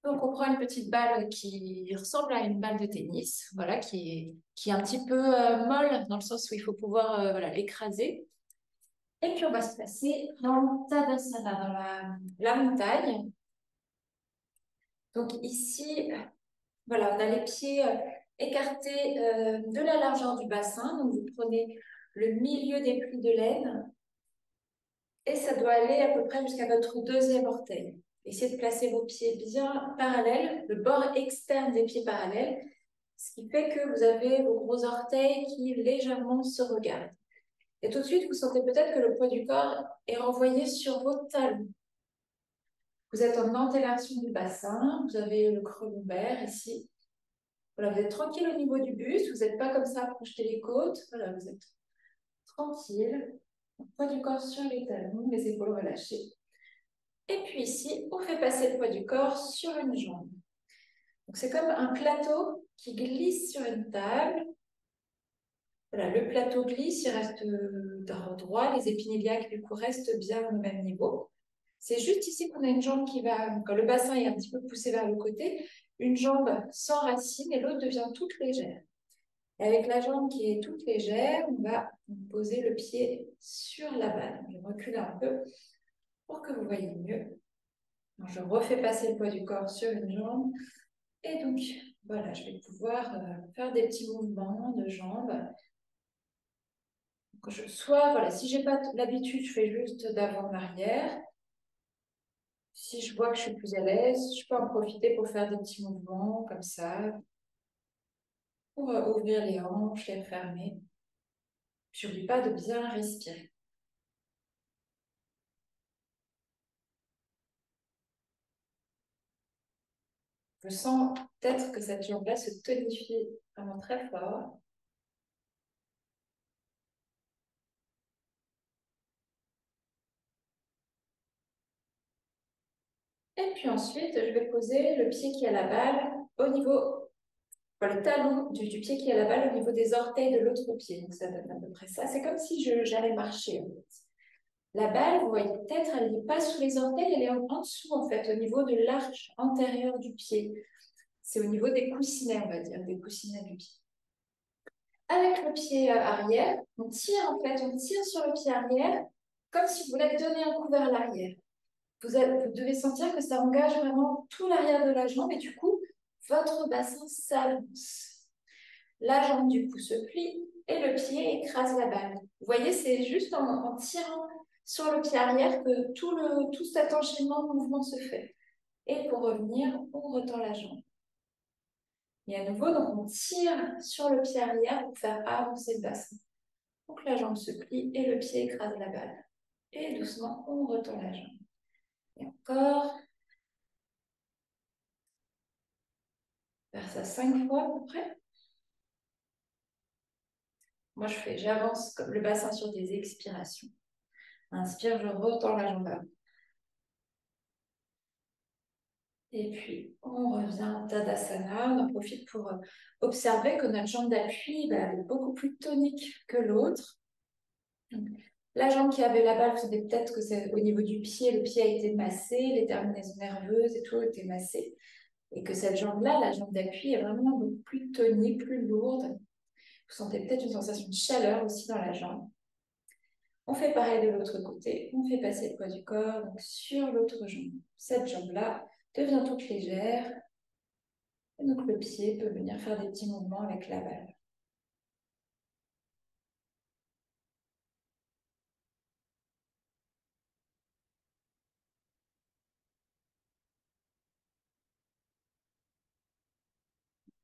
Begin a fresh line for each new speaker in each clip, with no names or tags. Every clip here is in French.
Donc, on prend une petite balle qui ressemble à une balle de tennis, voilà, qui est un petit peu molle dans le sens où il faut pouvoir voilà, l'écraser. Et puis, on va se placer dans le Tadasana, dans la montagne. Donc, ici, voilà, on a les pieds écartés de la largeur du bassin. Donc, vous prenez le milieu des plis de laine et ça doit aller à peu près jusqu'à votre deuxième orteil. Essayez de placer vos pieds bien parallèles, le bord externe des pieds parallèles, ce qui fait que vous avez vos gros orteils qui légèrement se regardent. Et tout de suite, vous sentez peut-être que le poids du corps est renvoyé sur vos talons. Vous êtes en antéversion du bassin, vous avez le creux lombaire ici. Voilà, vous êtes tranquille au niveau du buste, vous n'êtes pas comme ça à projeter les côtes. Voilà, vous êtes tranquille. Le poids du corps sur les talons, les épaules relâchées. Et puis ici, on fait passer le poids du corps sur une jambe. Donc c'est comme un plateau qui glisse sur une table. Voilà, le plateau glisse, il reste droit, les épines iliaques du coup restent bien au même niveau. C'est juste ici qu'on a une jambe qui va, quand le bassin est un petit peu poussé vers le côté, une jambe s'enracine et l'autre devient toute légère. Et avec la jambe qui est toute légère, on va poser le pied sur la balle. Je recule un peu pour que vous voyez mieux. Donc, je refais passer le poids du corps sur une jambe. Et donc, voilà, je vais pouvoir faire des petits mouvements de jambes. Soit, voilà, si j'ai pas l'habitude, je fais juste d'avant en arrière. Si je vois que je suis plus à l'aise, je peux en profiter pour faire des petits mouvements comme ça, pour ouvrir les hanches, les fermer. J'oublie pas de bien respirer. Je sens peut-être que cette jambe-là se tonifie vraiment très fort. Et puis ensuite, je vais poser le pied qui a la balle au niveau, enfin, le talon du pied qui a la balle au niveau des orteils de l'autre pied. Donc ça donne à peu près ça. C'est comme si j'allais marcher en fait. La balle, vous voyez peut-être, elle n'est pas sous les orteils, elle est en dessous en fait, au niveau de l'arche antérieure du pied. C'est au niveau des coussinets, on va dire, des coussinets du pied. Avec le pied arrière, on tire en fait, on tire sur le pied arrière comme si vous voulez donner un coup vers l'arrière. Vous devez sentir que ça engage vraiment tout l'arrière de la jambe et du coup, votre bassin s'avance. La jambe du coup se plie et le pied écrase la balle. Vous voyez, c'est juste en tirant sur le pied arrière que tout cet enchaînement de mouvements se fait. Et pour revenir, on retend la jambe. Et à nouveau, donc on tire sur le pied arrière pour faire avancer le bassin. Donc la jambe se plie et le pied écrase la balle. Et doucement, on retend la jambe. Et encore, faire ça 5 fois à peu près. Moi, j'avance comme le bassin sur des expirations. Inspire, je retends la jambe avant. Et puis, on revient Tadasana. On en profite pour observer que notre jambe d'appui bah, est beaucoup plus tonique que l'autre. La jambe qui avait la balle, vous savez peut-être que c'est au niveau du pied, le pied a été massé, les terminaisons nerveuses et tout ont été massées. Et que cette jambe-là, la jambe d'appui, est vraiment beaucoup plus tonique, plus lourde. Vous sentez peut-être une sensation de chaleur aussi dans la jambe. On fait pareil de l'autre côté. On fait passer le poids du corps donc, sur l'autre jambe. Cette jambe-là devient toute légère. Et donc le pied peut venir faire des petits mouvements avec la balle.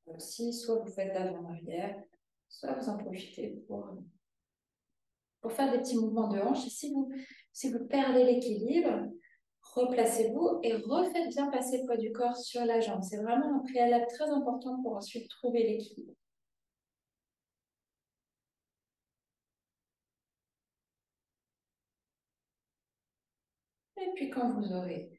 Aussi, soit vous faites d'avant-arrière, soit vous en profitez pour faire des petits mouvements de hanche. Et si vous perdez l'équilibre, replacez-vous et refaites bien passer le poids du corps sur la jambe. C'est vraiment un préalable très important pour ensuite trouver l'équilibre. Et puis quand vous aurez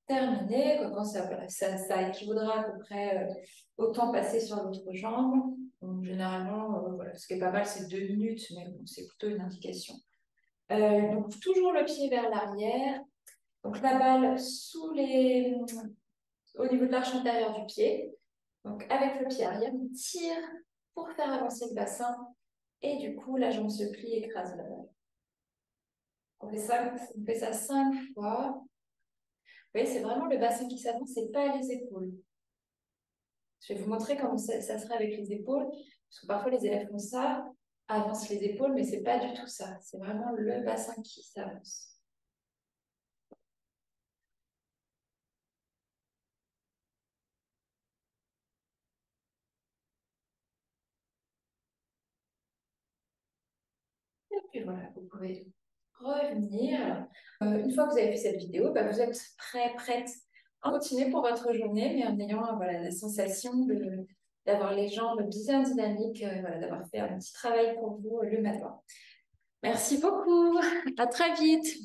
terminé, quand ça, voilà, ça équivaudra à peu près au temps passé sur l'autre jambe. Donc, généralement, voilà, ce qui est pas mal, c'est 2 minutes, mais bon, c'est plutôt une indication. Donc toujours le pied vers l'arrière. Donc la balle au niveau de l'arche antérieure du pied. Donc avec le pied arrière, on tire pour faire avancer le bassin. Et du coup, la jambe se plie, écrase le bas. On fait ça 5 fois. Vous voyez, c'est vraiment le bassin qui s'avance, c'est pas les épaules. Je vais vous montrer comment ça serait avec les épaules. Parce que parfois, les élèves font ça, avancent les épaules, mais c'est pas du tout ça. C'est vraiment le bassin qui s'avance. Et puis voilà, vous pouvez revenir. Une fois que vous avez fait cette vidéo, bah, vous êtes prêt, prête à continuer pour votre journée, mais en ayant voilà, la sensation d'avoir les jambes bien dynamiques, voilà, d'avoir fait un petit travail pour vous le matin. Merci beaucoup. À très vite.